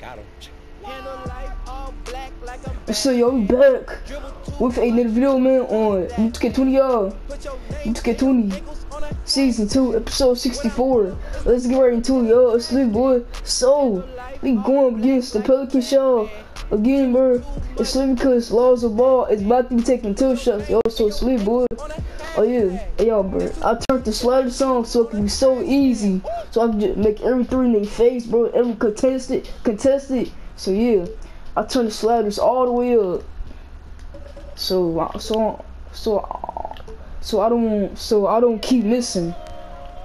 Got him. So yo, we back with another video, man, on U2K20, y'all. U2K20 Season 2, Episode 64. Let's get right into it, y'all. It's lit, boy. So, we going against the Pelicans, y'all. Again, bro. It's lit because Laws of Ball is about to be taking 2 shots, yo. So it's lit, boy. Oh yeah, hey, y'all, bro. I turned the slider song so it can be so easy. So I can just make every 3 in their face, bro. Every contested. So yeah, I turned the sliders all the way up. So I don't keep missing.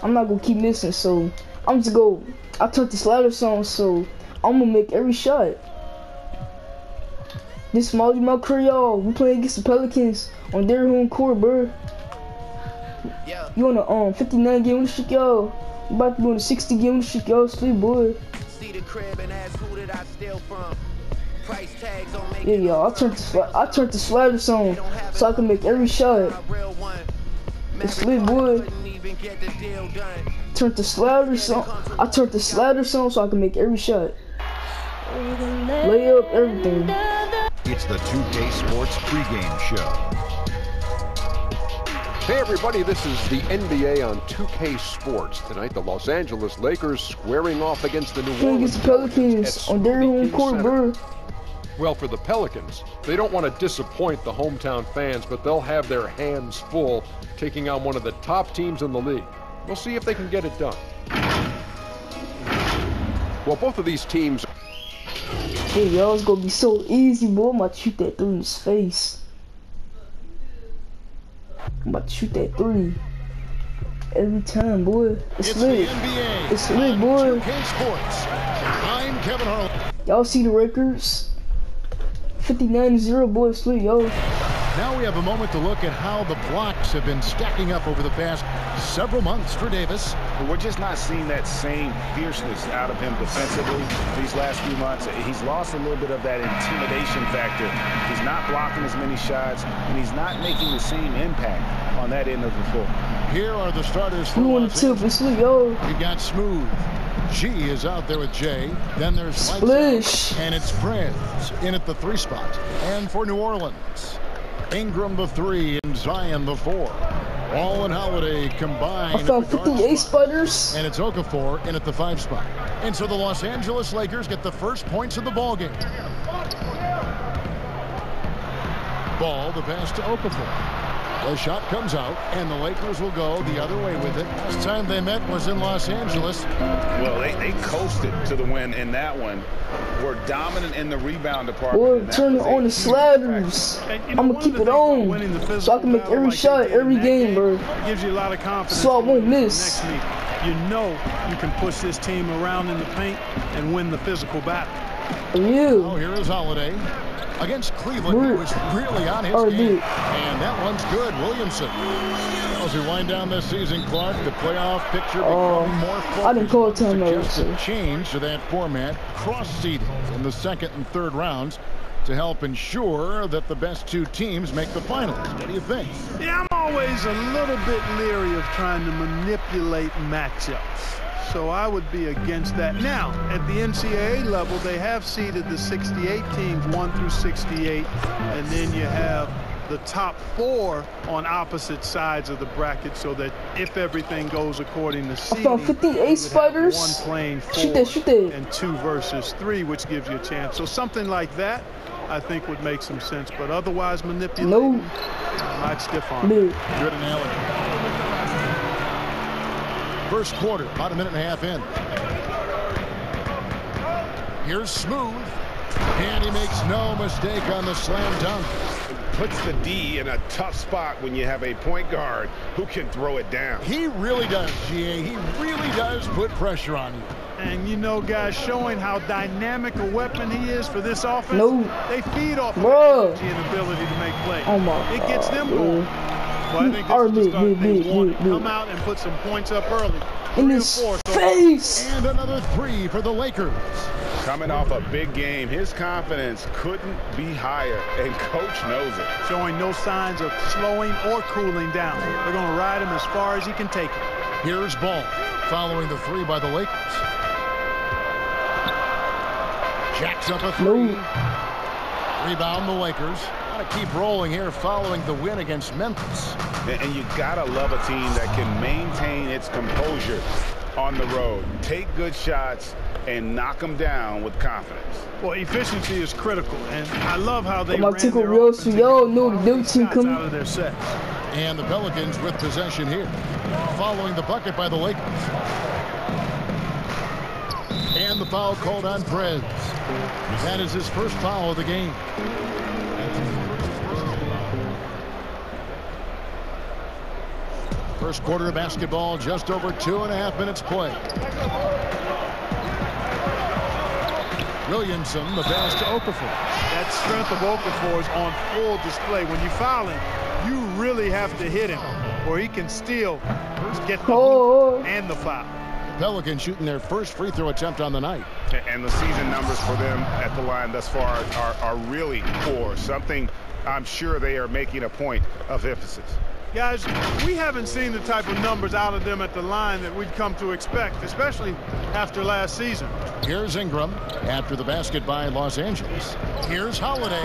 I'm not gonna keep missing. So I'm just go. I turned the slider song, so I'm gonna make every shot. This Molly my crew, y'all. We playing against the Pelicans on their home court, bro. You on the 59 game winning streak, y'all. You about to be on the 60 game winning streak, y'all. Sleep, boy. See the crib and ask who did I steal from. Price tags don't make yeah, y'all. I turned the slider song so I can make every shot. It's lit, boy. Turned the slider song. I turned the slider song so I can make every shot. Lay up everything. It's the 2K Sports pregame show. Hey everybody, this is the NBA on 2K Sports. Tonight, the Los Angeles Lakers squaring off against the New Orleans Pelicans on their home court, bro. Well, for the Pelicans, they don't want to disappoint the hometown fans, but they'll have their hands full taking on one of the top teams in the league. We'll see if they can get it done. Well, both of these teams... Hey, y'all, it's gonna be so easy, boy. I'm about to shoot that 3 in his face. I'm about to shoot that 3 every time, boy. It's lit. It's lit, boy. I'm Kevin Harlan. Y'all see the records? 59-0, boy. It's lit, yo. Now we have a moment to look at how the blocks have been stacking up over the past several months for Davis. We're just not seeing that same fierceness out of him defensively these last few months. He's lost a little bit of that intimidation factor. He's not blocking as many shots, and he's not making the same impact on that end of the floor. Here are the starters for Who on the tip? It's lit, yo. We got Smooth. G is out there with Jay. Then there's Splish. And it's Prince in at the 3 spot. And for New Orleans, Ingram the 3 and Zion the 4. All and Holiday combined. I found 58 spiders. And it's Okafor in at the 5 spot. And so the Los Angeles Lakers get the first points of the ball game. Ball, the pass to Okafor. The shot comes out, and the Lakers will go the other way with it. Last time they met was in Los Angeles. Well, they coasted to the win in that one. We're dominant in the rebound department. Boy, turn on the sliders. I'm gonna keep it on so I can make every shot, every game, bro. Gives you a lot of confidence. So I won't miss. You know you can push this team around in the paint and win the physical battle. Yeah. Oh, here is Holiday against Cleveland, who was really on his game. And that one's good. Williamson. As we wind down this season, Clark, the playoff picture becoming more focused. I didn't call timeout. Suggests a change to that format, cross-seeding in the 2nd and 3rd rounds to help ensure that the best 2 teams make the finals. What do you think? Yeah, I'm always a little bit leery of trying to manipulate matchups. So I would be against that. Now, at the NCAA level, they have seeded the 68 teams, 1 through 68, and then you have the top 4 on opposite sides of the bracket, so that if everything goes according to seeding, I found 58 spiders. 1 playing 4 shoot that. and 2 versus 3, which gives you a chance. So something like that, I think, would make some sense. But otherwise, manipulating, I'd stiff arm. Good analogy. First quarter, about a minute and a half in. Here's Smooth, and he makes no mistake on the slam dunk. Puts the D in a tough spot when you have a point guard who can throw it down. He really does, GA. He really does put pressure on you. And you know, guys, showing how dynamic a weapon he is for this offense, they feed off of energy and ability to make plays. Oh my it gets them going. Well, I think this is the start they want. Come out and put some points up early. In his face. And another 3 for the Lakers. Coming off a big game, his confidence couldn't be higher, and coach knows it. Showing no signs of slowing or cooling down. They're going to ride him as far as he can take it. Here's Ball, following the 3 by the Lakers. Jacks up a three. No. Rebound the Lakers. Got to keep rolling here following the win against Memphis. And you got to love a team that can maintain its composure on the road. Take good shots and knock them down with confidence. Well, efficiency is critical, and I love how they My ran tickle their real offense so and y'all know the new shots team coming. out of their sets. And the Pelicans with possession here. Following the bucket by the Lakers. And the foul called on Preds. That is his first foul of the game. First quarter of basketball, just over 2.5 minutes play. Williamson, the pass to Okafor. That strength of Okafor is on full display. When you foul him, you really have to hit him, or he can still get the hoop and the foul. Pelicans shooting their first free throw attempt on the night. And the season numbers for them at the line thus far are really poor. Something I'm sure they are making a point of emphasis. Guys, we haven't seen the type of numbers out of them at the line that we'd come to expect, especially after last season. Here's Ingram after the basket by Los Angeles. Here's Holiday.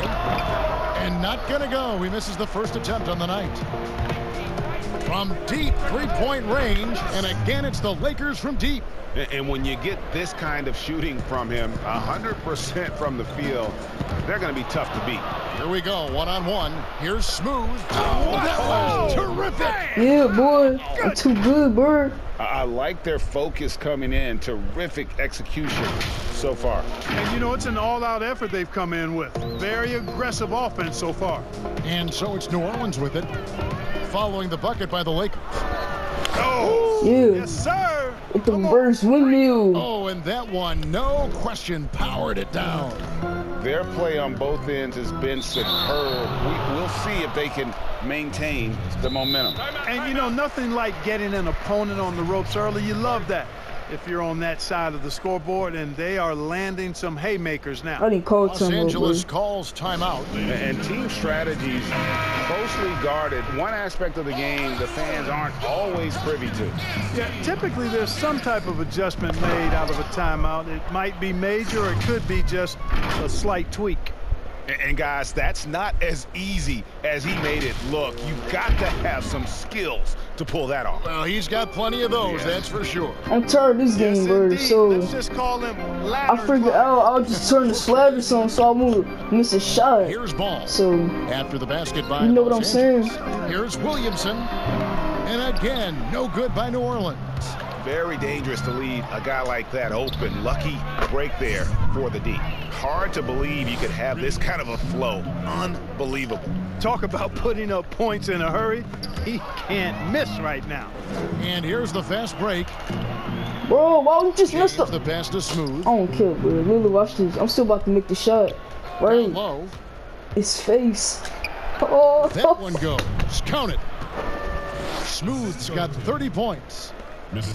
And not going to go. He misses the first attempt on the night. From deep three-point range, and again it's the Lakers from deep. And when you get this kind of shooting from him, 100% from the field, they're going to be tough to beat. Here we go, one-on-one. Here's Smooth. Oh, that was terrific. Yeah, boy. I'm too good, bro. I like their focus coming in. Terrific execution so far. And, you know, it's an all-out effort they've come in with. Very aggressive offense so far. And so it's New Orleans with it. Following the bucket by the Lakers. Oh, Yeah. Yes, sir. With the reverse windmill. Oh, and that one, no question, powered it down. their play on both ends has been superb. We'll see if they can maintain the momentum. And, you know, nothing like getting an opponent on the ropes early. You love that if you're on that side of the scoreboard, and they are landing some haymakers now. I didn't call Los timeout, Angeles boy. calls timeout. And team strategies closely guarded. One aspect of the game the fans aren't always privy to. Yeah, typically there's some type of adjustment made out of a timeout. It might be major, or it could be just a slight tweak. And guys, that's not as easy as he made it look. You've got to have some skills to pull that off. Well, he's got plenty of those, that's for sure. I'm tired of this game, Yes, bro. indeed. So Let's just call them I figured out I'll just turn the sliders on so I won't miss a shot. Here's Ball. So After the basket by you know what I'm Los saying? Angeles. Here's Williamson. And again, no good by New Orleans. Very dangerous to leave a guy like that open. Lucky break there for the D. Hard to believe you could have this kind of a flow. Unbelievable. Talk about putting up points in a hurry. He can't miss right now. And here's the fast break. Bro, why would you just mess James up? the pass to Smooth. I don't care, bro. Lily, watch this. I'm still about to make the shot. Right? Down low. His face. Oh, That one goes. Count it. Smooth's got 30 points.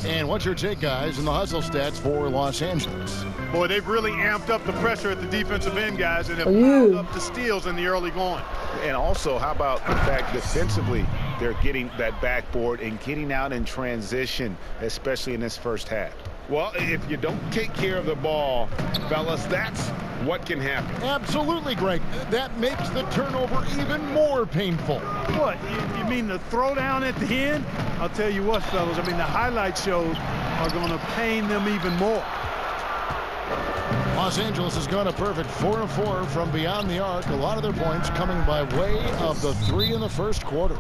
And what's your take, guys, in the hustle stats for Los Angeles? Boy, they've really amped up the pressure at the defensive end, guys, and have Oh, piled yeah. up the steals in the early going. And also, how about the fact defensively they're getting that backboard and getting out in transition, especially in this first half. Well, if you don't take care of the ball, fellas, that's what can happen. Absolutely, Greg. That makes the turnover even more painful. What, you mean the throwdown at the end? I'll tell you what, fellas, I mean, the highlight shows are going to pain them even more. Los Angeles has gone a perfect 4 of 4 from beyond the arc. A lot of their points coming by way of the 3 in the first quarter.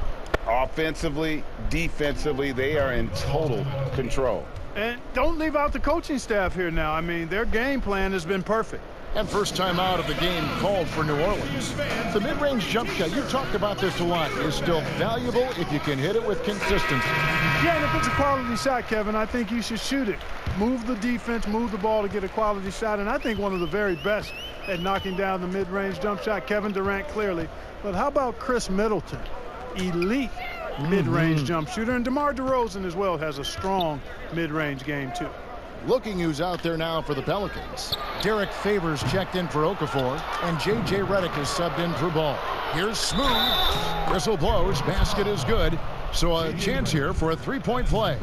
Offensively, defensively, they are in total control. And don't leave out the coaching staff here now. I mean, their game plan has been perfect. And first time out of the game called for New Orleans. The mid-range jump shot, you talked about this a lot, is still valuable if you can hit it with consistency. Yeah, and if it's a quality shot, Kevin, I think you should shoot it. Move the defense, move the ball to get a quality shot, and I think one of the very best at knocking down the mid-range jump shot, Kevin Durant clearly. But how about Chris Middleton? Elite mid-range jump shooter, and DeMar DeRozan as well has a strong mid-range game too. Looking who's out there now for the Pelicans. Derek Favors checked in for Okafor, and J.J. Redick is subbed in for Ball. Here's Smooth. Whistle blows. Basket is good. So a chance here for a three-point play.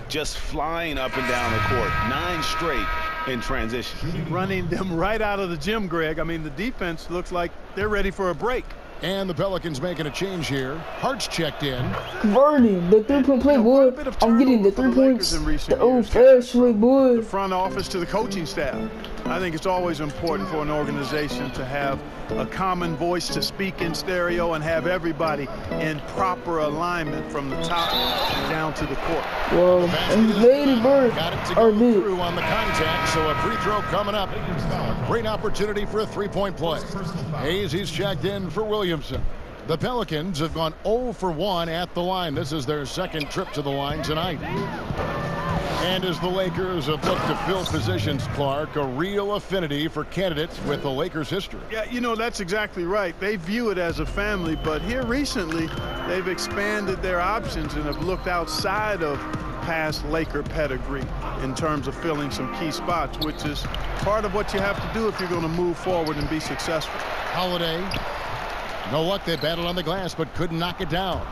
Just flying up and down the court. 9 straight in transition. Running them right out of the gym, Greg. I mean, the defense looks like they're ready for a break. And the Pelicans making a change here. Hart's checked in. Converting the three-point play, boy. I'm getting the 3 points the old-fashioned way, boy. The front office to the coaching staff. I think it's always important for an organization to have a common voice to speak in stereo and have everybody in proper alignment from the top down to the court. Well, Lady Bird Got it to go through on the contact, so a free throw coming up. Great opportunity for a three-point play. Hayes, he's checked in for Williamson. The Pelicans have gone 0 for 1 at the line. This is their second trip to the line tonight. And as the Lakers have looked to fill positions, Clark, a real affinity for candidates with the Lakers' history. Yeah, you know, that's exactly right. They view it as a family, but here recently, they've expanded their options and have looked outside of past Laker pedigree in terms of filling some key spots, which is part of what you have to do if you're going to move forward and be successful. Holiday. No luck. They battled on the glass, but couldn't knock it down.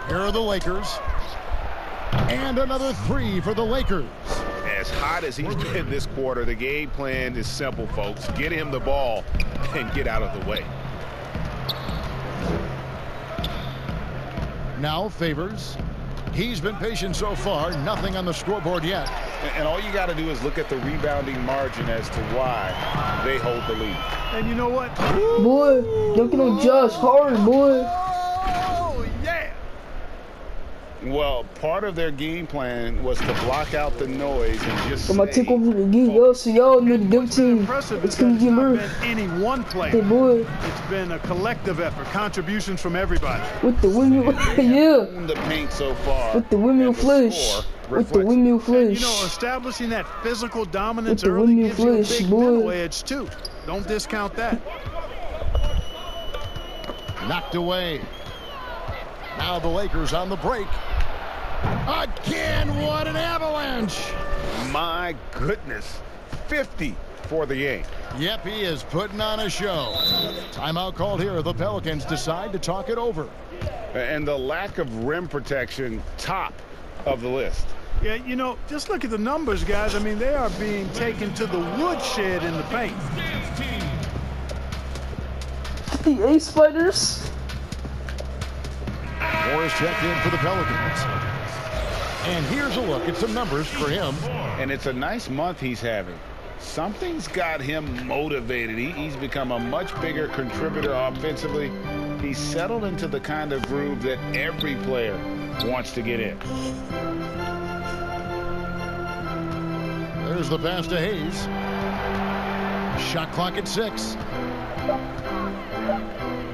Here are the Lakers. And another three for the Lakers. As hot as he's been this quarter, the game plan is simple, folks. Get him the ball and get out of the way. Now Favors. He's been patient so far. Nothing on the scoreboard yet. And all you got to do is look at the rebounding margin as to why they hold the lead. And you know what? Boy, dunking on Josh Hart, boy. Oh, yeah. Well, part of their game plan was to block out the noise and just Got my tick over again, yo. So y'all know the dumb team. It's gonna get not murdered. been any one player. Hey, boy. It's been a collective effort, contributions from everybody. With the windmill, yeah. in the paint so far. With the windmill and the flush. score With the reflects windmill And, flush. you know, establishing that physical dominance With the early windmill gives you a flush, big boy. mental edge, too. Don't discount that. Knocked away. Now the Lakers on the break. Again, what an avalanche. My goodness, 50 for the game. Yep, he is putting on a show. Timeout called here. The Pelicans decide to talk it over. And the lack of rim protection, top of the list. Yeah, you know, just look at the numbers, guys. I mean, they are being taken to the woodshed in the paint. The Ace Spiders. Morris checked in for the Pelicans. And here's a look at some numbers for him. And it's a nice month he's having. Something's got him motivated. He's become a much bigger contributor offensively. He's settled into the kind of groove that every player wants to get in. There's the pass to Hayes. Shot clock at 6.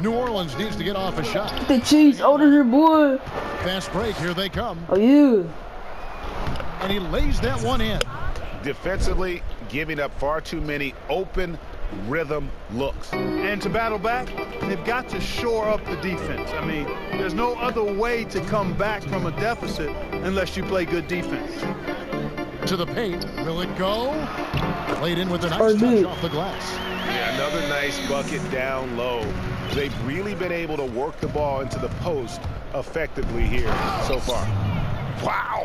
New Orleans needs to get off a shot. Get the cheese out of here, boy. Fast break. Here they come. Oh, yeah. And he lays that one in. Defensively, giving up far too many open rhythm looks. And to battle back, they've got to shore up the defense. I mean, there's no other way to come back from a deficit unless you play good defense. To the paint. Will it go? Played in with a nice touch off the glass. Yeah, another nice bucket down low. They've really been able to work the ball into the post effectively here so far. Wow,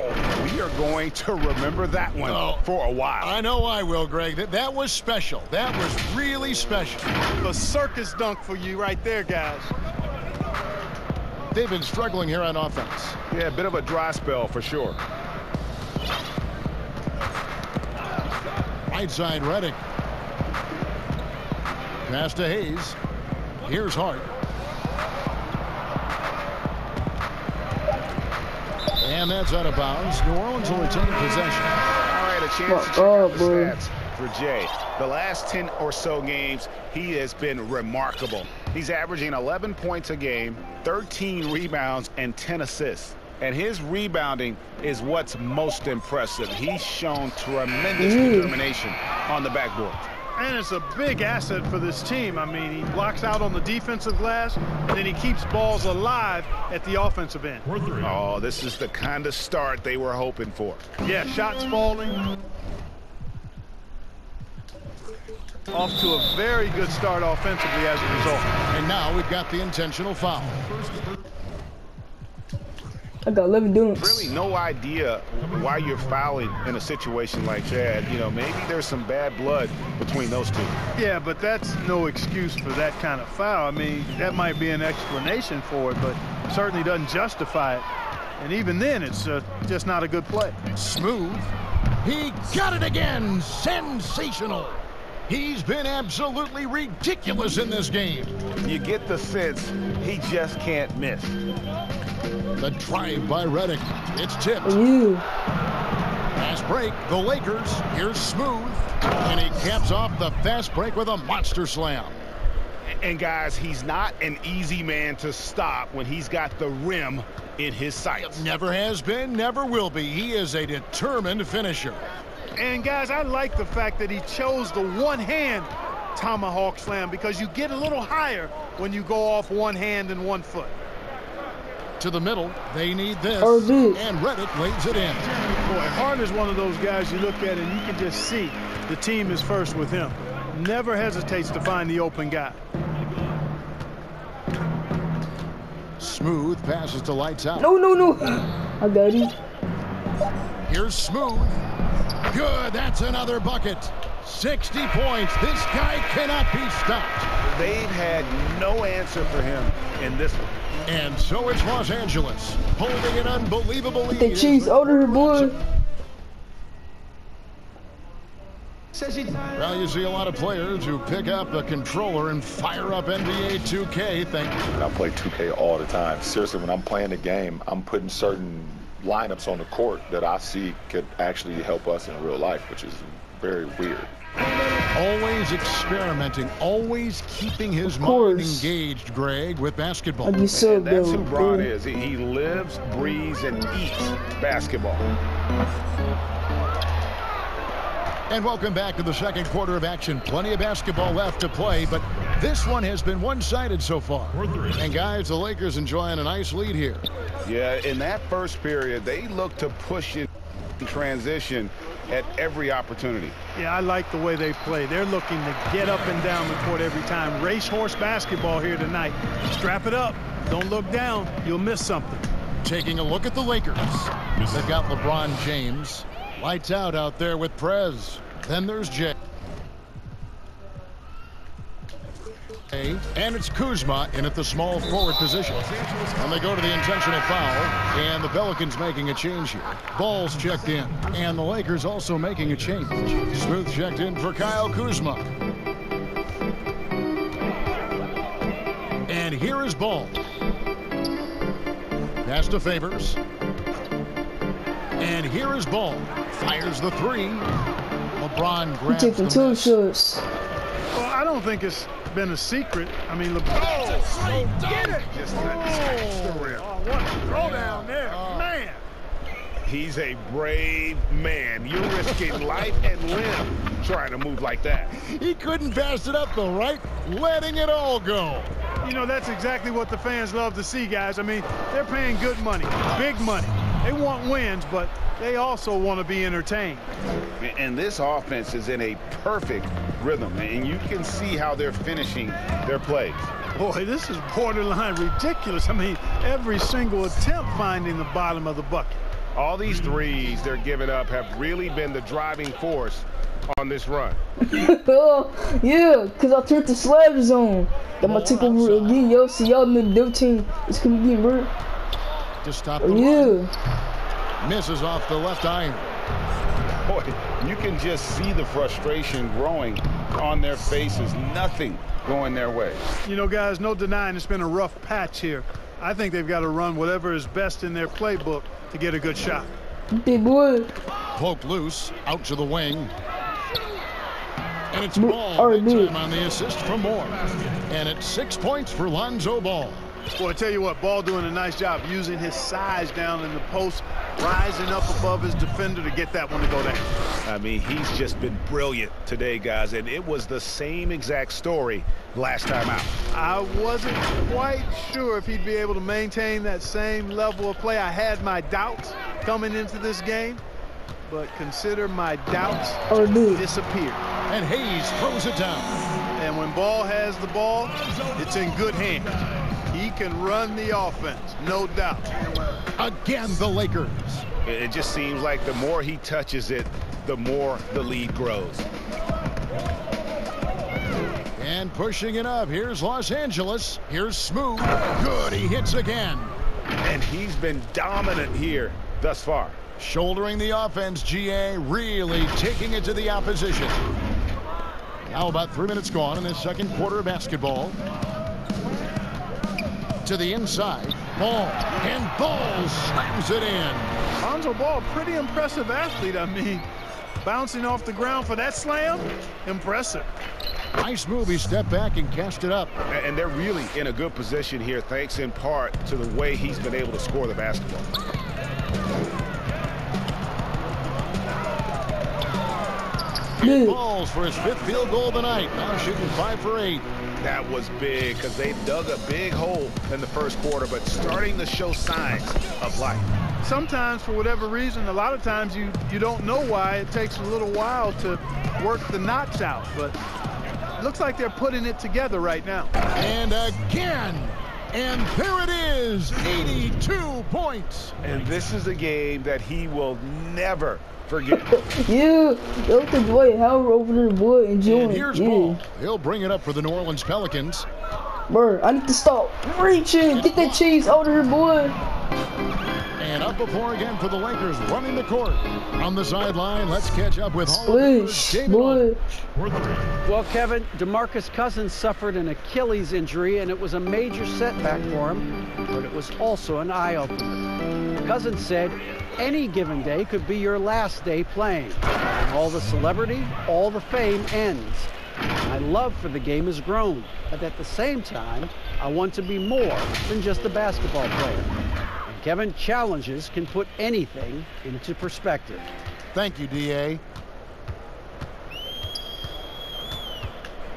we are going to remember that one for a while. I know I will, Greg. That was special. That was really special. A circus dunk for you right there, guys. They've been struggling here on offense. Yeah, a bit of a dry spell for sure. Right side, Redick. Pass to Hayes. Here's Hart. And that's out of bounds. New Orleans will retain possession. All right, a chance to check out the stats for Jay. The last 10 or so games, he has been remarkable. He's averaging 11 points a game, 13 rebounds, and 10 assists. And his rebounding is what's most impressive. He's shown tremendous determination on the backboard. And it's a big asset for this team. I mean, he blocks out on the defensive glass, and then he keeps balls alive at the offensive end. Oh, this is the kind of start they were hoping for. Yeah, shots falling. Off to a very good start offensively as a result. And now we've got the intentional foul. I got 11 dunks. Really no idea why you're fouling in a situation like that. You know, maybe there's some bad blood between those two. Yeah, but that's no excuse for that kind of foul. I mean, that might be an explanation for it, but certainly doesn't justify it. And even then, it's just not a good play. Smooth. He got it again. Sensational. He's been absolutely ridiculous in this game. You get the sense he just can't miss. The drive by Redick. It's tipped. You. Fast break. The Lakers. Here's Smooth. And he caps off the fast break with a monster slam. And guys, he's not an easy man to stop when he's got the rim in his sights. Never has been, never will be. He is a determined finisher. And guys, I like the fact that he chose the one-hand tomahawk slam because you get a little higher when you go off one hand and 1 foot. To the middle, they need this. RB. And Redick lays it in. Boy, Harden's one of those guys you look at and you can just see the team is first with him. Never hesitates to find the open guy. Smooth passes to Lights Out. No, no, no. I got it. Here's Smooth. Good, that's another bucket. 60 points. This guy cannot be stopped. They've had no answer for him in this one. And so it's Los Angeles holding an unbelievable lead. The Chiefs older, boy. Well, you see a lot of players who pick up a controller and fire up NBA 2K thinking. I play 2K all the time. Seriously, when I'm playing the game, I'm putting certain lineups on the court that I see could actually help us in real life, which is very weird. Always experimenting, always keeping his mind engaged, Greg, with basketball. I'd be so And that's who good, Bron boy. is. He lives, breathes, and eats basketball. And welcome back to the second quarter of action. Plenty of basketball left to play, but this one has been one-sided so far. And guys, the Lakers enjoying a nice lead here. Yeah, in that first period, they look to push in transition at every opportunity. Yeah, I like the way they play. They're looking to get up and down the court every time. Racehorse basketball here tonight. Strap it up. Don't look down. You'll miss something. Taking a look at the Lakers. They've got LeBron James. Lights out there with Prez. Then there's Jay. And it's Kuzma in at the small forward position. And they go to the intentional foul. And the Pelicans making a change here. Ball's checked in. And the Lakers also making a change. Smooth checked in for Kyle Kuzma. And here is Ball. Pass to Favors. And here is Ball. Fires the three. LeBron grabs Taking the 2 miss. shots. Well, I don't think it's been a secret. I mean, LeBron. Get it! Just attacks the rim. What a throwdown there. Man. He's a brave man. You're risking life and limb trying to move like that. He couldn't pass it up though, right? Letting it all go. You know, that's exactly what the fans love to see, guys. I mean, they're paying good money, big money. They want wins, but they also want to be entertained. And this offense is in a perfect rhythm, and you can see how they're finishing their plays. Boy, this is borderline ridiculous. I mean, every single attempt finding the bottom of the bucket. All these threes they're giving up have really been the driving force on this run. Oh, yeah, because I turned the slab zone. Got my take over again, yo. See, y'all know the dev team is coming in, bro. To stop the Yeah. run. Misses off the left iron. Boy, you can just see the frustration growing on their faces. Nothing going their way. You know, guys, no denying it's been a rough patch here. I think they've got to run whatever is best in their playbook to get a good shot. Big boy. Poked loose, out to the wing. And it's Mo- Ball RB. big time on the assist from Moore. And it's 6 points for Lonzo Ball. Well, I tell you what, Ball doing a nice job using his size down in the post, rising up above his defender to get that one to go down. I mean, he's just been brilliant today, guys, and it was the same exact story last time out. I wasn't quite sure if he'd be able to maintain that same level of play. I had my doubts coming into this game, but consider my doubts RB. disappeared. And Hayes throws it down. And when Ball has the ball, it's in good hands. He he can run the offense, no doubt. Again, the Lakers. It just seems like the more he touches it, the more the lead grows. And pushing it up. Here's Los Angeles. Here's Smooth. Good. He hits again. And he's been dominant here thus far. Shouldering the offense, GA really taking it to the opposition. Now about 3 minutes gone in this second quarter of basketball. To the inside. Ball. And Ball slams it in. Lonzo Ball, pretty impressive athlete. I mean, bouncing off the ground for that slam, impressive. Nice move. He stepped back and cast it up. And they're really in a good position here, thanks in part to the way he's been able to score the basketball. He falls for his 5th field goal of the night. Now shooting 5 for 8. That was big because they dug a big hole in the first quarter, but starting to show signs of life. Sometimes, for whatever reason, a lot of times you don't know why. It takes a little while to work the knots out, but it looks like they're putting it together right now. And again. And there it is, 82 points. And this is a game that he will never forget. Yeah, yo, the boy Howard over there, boy, enjoying. And here's Ball. He'll bring it up for the New Orleans Pelicans. Bro, I need to stop reaching. Get that cheese out of here, boy. And up before again for the Lakers, running the court. On the sideline, let's catch up with Splish, boy. Well, Kevin, DeMarcus Cousins suffered an Achilles injury, and it was a major setback for him, but it was also an eye-opener. Cousins said, any given day could be your last day playing. And all the celebrity, all the fame ends. My love for the game has grown, but at the same time, I want to be more than just a basketball player. And Kevin, challenges can put anything into perspective. Thank you, D.A.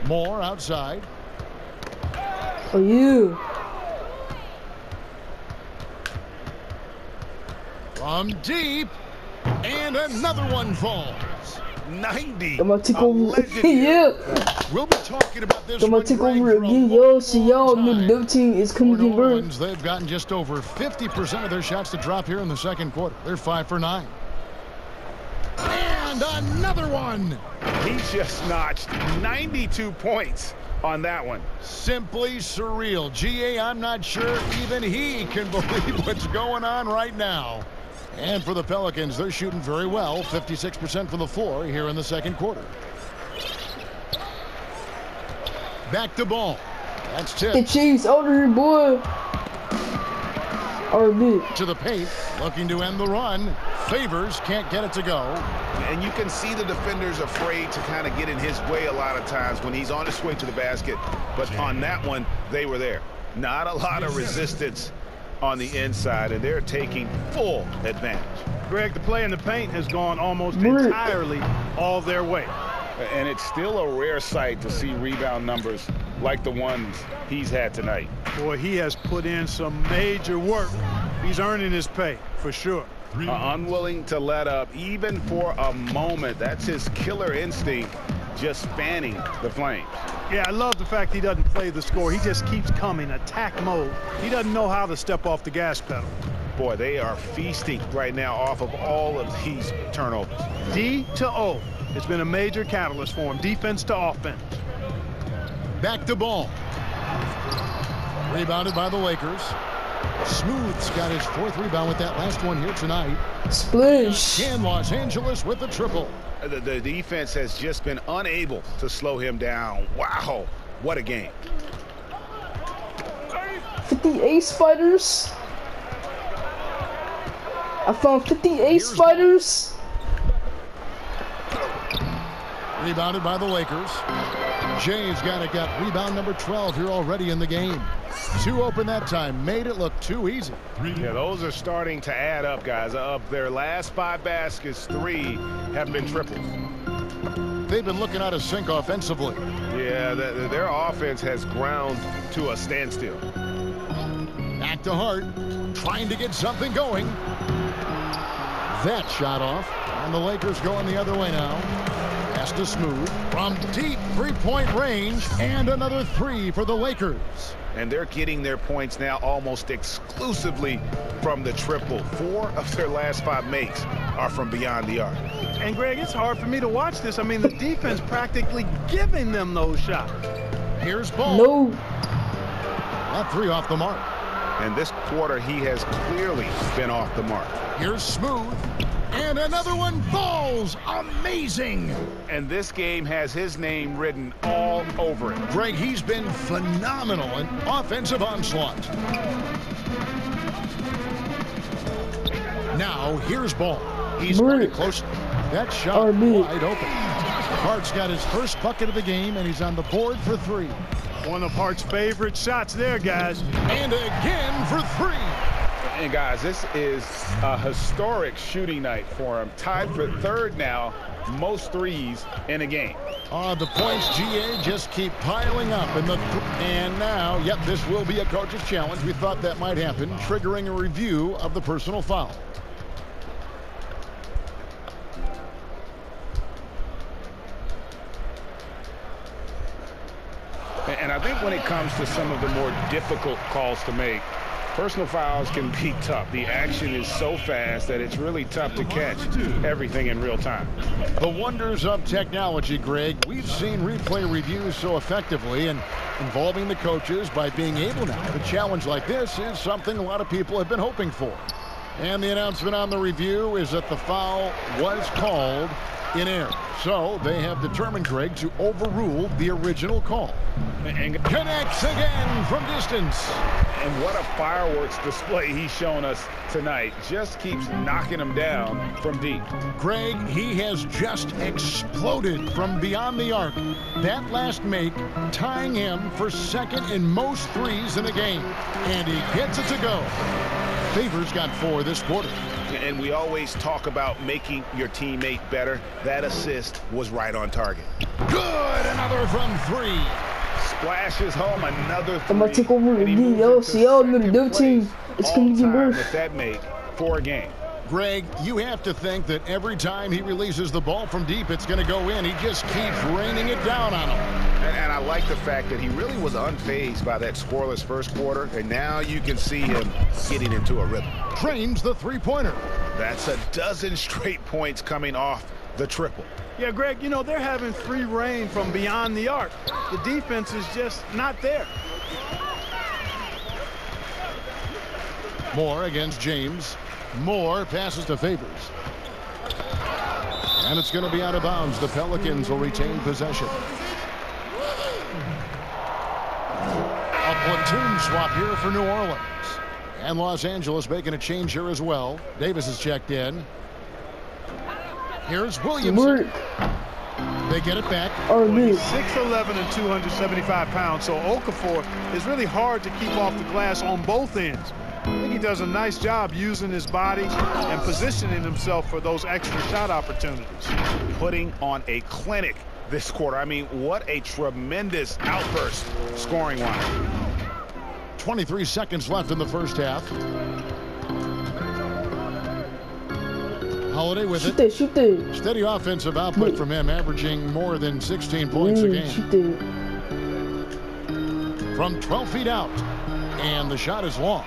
Moore outside. Oh, you. From deep, and another one falls. 90. I'm gonna take over. Yeah. We'll be talking about this. I'm gonna take over again, y'all. See, y'all know the double team is coming New in, bro. Orleans, they've gotten just over 50% of their shots to drop here in the second quarter. They're 5 for 9. And another one. He just notched 92 points on that one. Simply surreal. GA, I'm not sure even he can believe what's going on right now. And for the Pelicans, they're shooting very well, 56% from the floor here in the second quarter. Back to Ball. That's tip. The cheese out of here, boy. RB. To the paint, looking to end the run. Favors can't get it to go. And you can see the defenders afraid to kind of get in his way a lot of times when he's on his way to the basket. But on that one, they were there. Not a lot of resistance on the inside, and they're taking full advantage. Greg, the play in the paint has gone almost entirely all their way. And it's still a rare sight to see rebound numbers like the ones he's had tonight. Boy, he has put in some major work. He's earning his pay, for sure. Unwilling to let up, even for a moment. That's his killer instinct, just fanning the flames. Yeah, I love the fact he doesn't play the score. He just keeps coming, attack mode. He doesn't know how to step off the gas pedal. Boy, they are feasting right now off of all of these turnovers. D to O. It's been a major catalyst for him, defense to offense. Back to Ball. Rebounded by the Lakers. Smooth's got his 4th rebound with that last one here tonight. Splish. And Los Angeles with the triple. The defense has just been unable to slow him down. Wow, what a game. 50 ace fighters. I found 50 ace fighters. Rebounded by the Lakers. Jay's got rebound number 12 here already in the game. 2 open that time. Made it look too easy. Yeah, those are starting to add up, guys. Of their last 5 baskets, 3 have been triples. They've been looking out of sync offensively. Yeah, their offense has ground to a standstill. Back to Hart, trying to get something going. That shot off, and the Lakers going the other way now. Pass to Smooth from deep 3-point range, and another 3 for the Lakers. and they're getting their points now almost exclusively from the triple. 4 of their last 5 makes are from beyond the arc. And Greg, it's hard for me to watch this. I mean, the defense practically giving them those shots. Here's Ball. No. That 3 off the mark. And this quarter, he has clearly been off the mark. Here's Smooth. And another one falls. Amazing. And this game has his name written all over it. Greg, he's been phenomenal in offensive onslaught. Now, here's Ball. He's very close. That shot wide open. Hart's got his first bucket of the game, and he's on the board for 3. One of Hart's favorite shots there, guys. And again for 3. And guys, this is a historic shooting night for him. Tied for 3rd now, most threes in a game. The points, GA, just keep piling up. And now, yep, this will be a coach's challenge. We thought that might happen, triggering a review of the personal foul. And I think when it comes to some of the more difficult calls to make, personal fouls can be tough. The action is so fast that it's really tough to catch everything in real time. The wonders of technology, Greg. We've seen replay reviews so effectively and involving the coaches by being able now. A challenge like this is something a lot of people have been hoping for. And the announcement on the review is that the foul was called in error. So they have determined, Greg, to overrule the original call. And connects again from distance. And what a fireworks display he's shown us tonight. Just keeps knocking them down from deep. Greg, he has just exploded from beyond the arc. That last make tying him for 2nd in most threes in a game. And he gets it to go. Favors got 4 this quarter. And we always talk about making your teammate better. That assist was right on target. Good, another from 3. Splashes home another 3. I'm gonna take over the game, yo. See y'all in the double team. It's gonna get worse. With that make for a game. Greg, you have to think that every time he releases the ball from deep, it's going to go in. He just keeps raining it down on him. And I like the fact that he really was unfazed by that scoreless first quarter, and now you can see him getting into a rhythm. Trains the three-pointer. That's a dozen straight points coming off the triple. Yeah, Greg, you know, they're having free reign from beyond the arc. The defense is just not there. Moore against James. Moore passes to Favors. And it's going to be out of bounds. The Pelicans will retain possession. A platoon swap here for New Orleans. And Los Angeles making a change here as well. Davis is checked in. Here's Williamson. They get it back. Well, he's 6'11" and 275 pounds, so Okafor is really hard to keep off the glass on both ends. I think he does a nice job using his body and positioning himself for those extra shot opportunities. Putting on a clinic this quarter. I mean, what a tremendous outburst scoring-wise. 23 seconds left in the first half. Holiday with it. Shoot it. Steady offensive output from him, averaging more than 16 points a game. Shoot it. From 12 feet out. And the shot is long.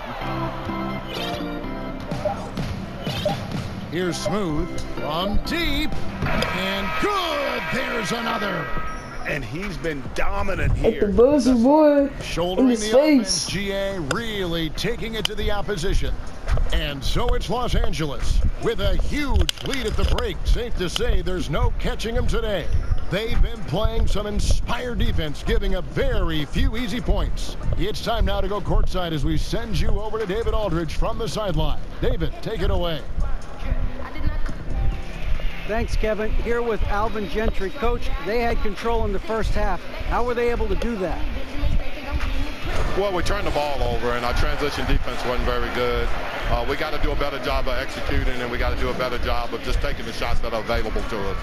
Here's Smooth from deep. And good. There's another. And he's been dominant here. At the buzzer, boy. Shouldering in his the face. offense, GA really taking it to the opposition. And so it's Los Angeles with a huge lead at the break. Safe to say there's no catching them today. They've been playing some inspired defense, giving up very few easy points. It's time now to go courtside as we send you over to David Aldridge from the sideline. David, take it away. Thanks, Kevin. Here with Alvin Gentry. Coach, they had control in the first half. How were they able to do that? Well, we turned the ball over, and our transition defense wasn't very good. We got to do a better job of executing, and we got to do a better job of just taking the shots that are available to us.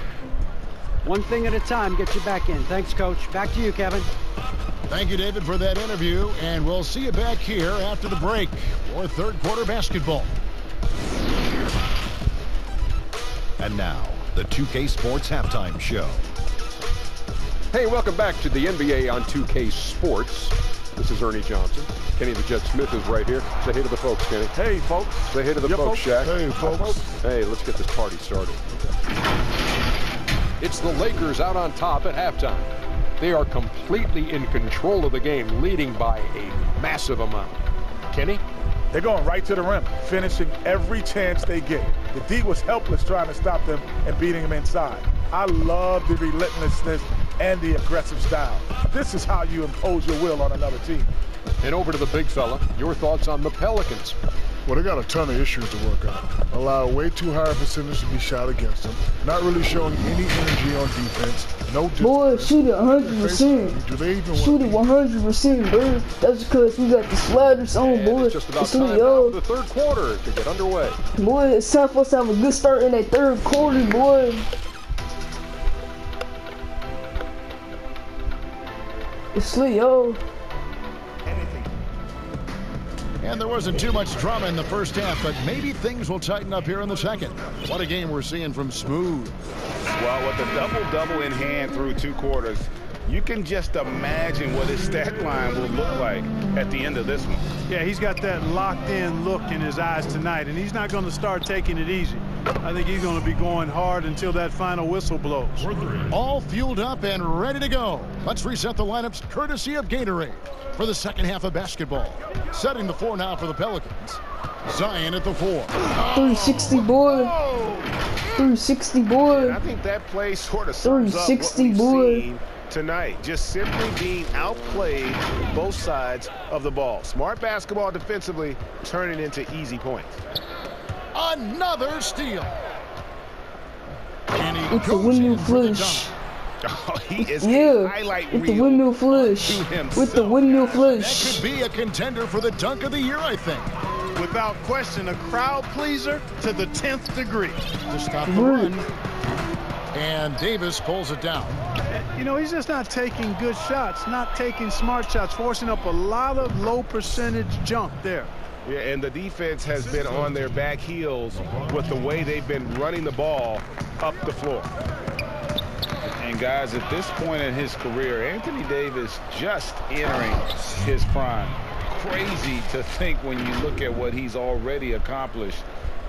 One thing at a time, get you back in. Thanks, Coach. Back to you, Kevin. Thank you, David, for that interview, and we'll see you back here after the break for third quarter basketball. And now, the 2K Sports Halftime Show. Hey, welcome back to the NBA on 2K Sports. This is Ernie Johnson. Kenny the Jet Smith is right here. Say hey to the folks, Kenny. Hey, folks. Say hey to the folks, Shaq. Hey, folks. Hey, let's get this party started. It's the Lakers out on top at halftime. They are completely in control of the game, leading by a massive amount. Kenny? They're going right to the rim, finishing every chance they get. The D was helpless trying to stop them and beating them inside. I love the relentlessness and the aggressive style. This is how you impose your will on another team. And over to the big fella, your thoughts on the Pelicans. Well, they got a ton of issues to work out. Allow way too high a percentage to be shot against them. Not really showing any energy on defense. No discipline. Boy, shoot it 100%. Do they even shoot it 100%, bro. That's because we got the sliders on, boy. It's just about time now for the third quarter to get underway. Boy, it's time for us to have a good start in that third quarter, boy. It's sweet, yo. And there wasn't too much drama in the first half, but maybe things will tighten up here in the second. What a game we're seeing from Smooth. Well, with the double-double in hand through 2 quarters, you can just imagine what his stat line will look like at the end of this one. Yeah, he's got that locked-in look in his eyes tonight, and he's not going to start taking it easy. I think he's going to be going hard until that final whistle blows. All fueled up and ready to go. Let's reset the lineups courtesy of Gatorade for the second half of basketball. Setting the floor now for the Pelicans. Zion at the 4. 360, boy. 360, boy. I think that play sort of sums up what we've seen tonight. Just simply being outplayed both sides of the ball. Smart basketball defensively, turning into easy points. Another steal. And he with the windmill flush. Oh, he is a highlight with the windmill flush. With the windmill flush. That could be a contender for the dunk of the year, I think. Without question, a crowd pleaser to the 10th degree. To stop the run. And Davis pulls it down. You know, he's just not taking good shots, not taking smart shots, forcing up a lot of low percentage jump there. Yeah, and the defense has been on their back heels with the way they've been running the ball up the floor. And guys, at this point in his career, Anthony Davis just entering his prime. Crazy to think when you look at what he's already accomplished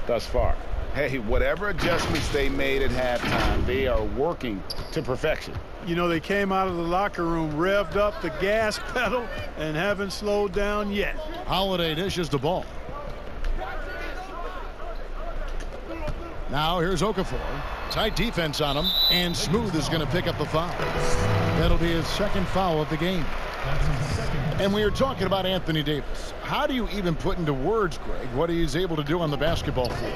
thus far. Hey, whatever adjustments they made at halftime, they are working to perfection. You know, they came out of the locker room, revved up the gas pedal, and haven't slowed down yet. Holiday dishes the ball. Now here's Okafor. Tight defense on him, and Smooth is going to pick up the foul. That'll be his second foul of the game. And we were talking about Anthony Davis. How do you even put into words, Greg, what he's able to do on the basketball floor?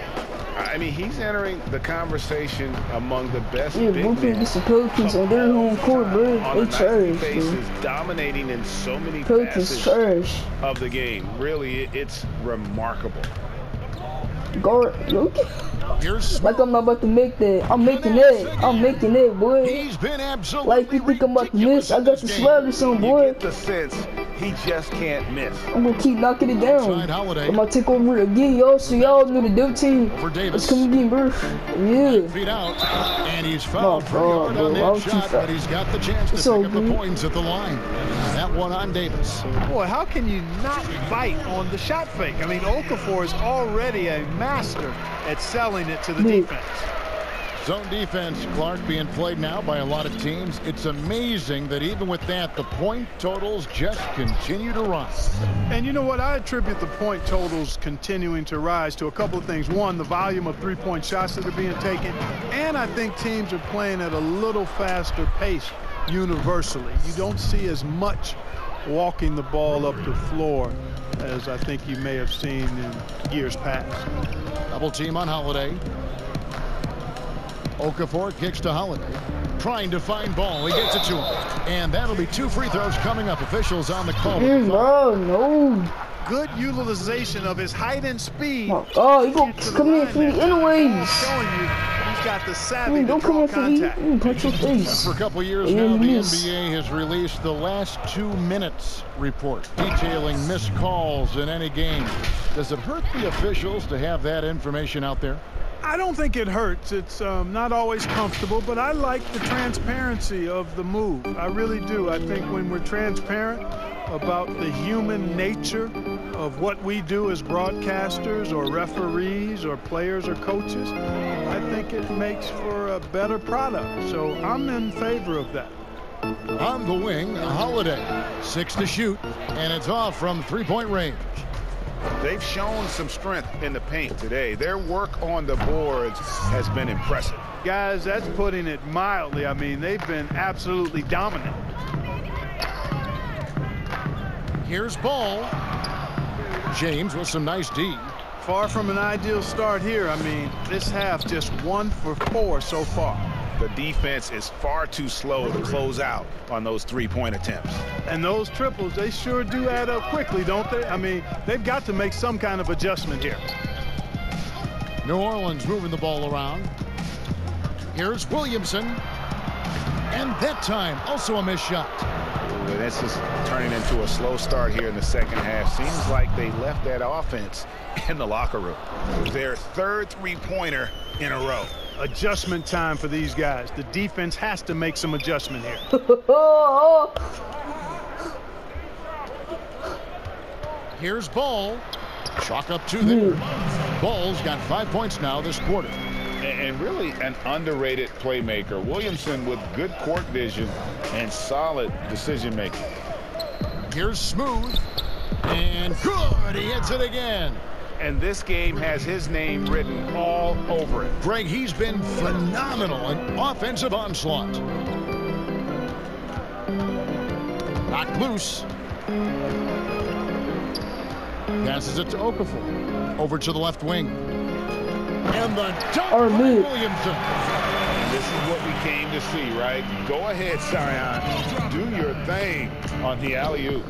I mean, he's entering the conversation among the best big men on their home court, bro. They trash, dominating in so many facets of the game. Really, it's remarkable. Guard, like I'm not about to make that. I'm making that. I'm making that, boy. He's been absolutely like you think I'm about to miss. I got the sliders on, boy. You get the sense he just can't miss. I'm gonna keep knocking it down. I'm gonna take over again, y'all. So y'all know the dub team. For Davis. Let's come again, bro. Yeah. Feet out, and he's fouled pretty hard on that shot, but he's got the chance to pick up the points at the line. That one on Davis. Boy, how can you not bite on the shot fake? I mean, Okafor is already a master at selling it to the defense. Zone defense, Clark, being played now by a lot of teams. It's amazing that even with that, the point totals just continue to rise. And you know what? I attribute the point totals continuing to rise to a couple of things. One, the volume of three-point shots that are being taken. And I think teams are playing at a little faster pace universally. You don't see as much walking the ball up the floor as I think you may have seen in years past. Double team on Holiday. Okafor kicks to Holiday. Trying to find ball. He gets it to him. And that'll be 2 free throws coming up. Officials on the call. No. Good utilization of his height and speed. Oh, he gonna come in for the anyways. Showing you he's got the savvy don't to come draw in contact. for me. Punch your face. For a couple years now, the NBA has released the last 2 minutes report detailing missed calls in any game. Does it hurt the officials to have that information out there? I don't think it hurts. It's not always comfortable, but I like the transparency of the move. I really do. I think when we're transparent, about the human nature of what we do as broadcasters or referees or players or coaches, I think it makes for a better product. So I'm in favor of that. On the wing, Holiday. 6 to shoot, and it's off from three-point range. They've shown some strength in the paint today. Their work on the boards has been impressive. Guys, that's putting it mildly. I mean, they've been absolutely dominant. Here's Ball. James with some nice D. Far from an ideal start here. I mean, this half just 1 for 4 so far. The defense is far too slow to close out on those three-point attempts. And those triples, they sure do add up quickly, don't they? I mean, they've got to make some kind of adjustment here. New Orleans moving the ball around. Here's Williamson. And that time, also a missed shot. This is turning into a slow start here in the second half. Seems like they left that offense in the locker room. Their third three-pointer in a row. Adjustment time for these guys. The defense has to make some adjustment here. Here's Ball. Chalk up 2 there. Ball's got 5 points now this quarter. And really an underrated playmaker. Williamson with good court vision and solid decision making. Here's Smooth. And good. He hits it again. And this game has his name written all over it. Greg, he's been phenomenal in offensive onslaught. Knocked loose. Passes it to Okafor. Over to the left wing. And the dunk by Williamson. And this is what we came to see, right? Go ahead, Zion. Do your thing on the alley-oop.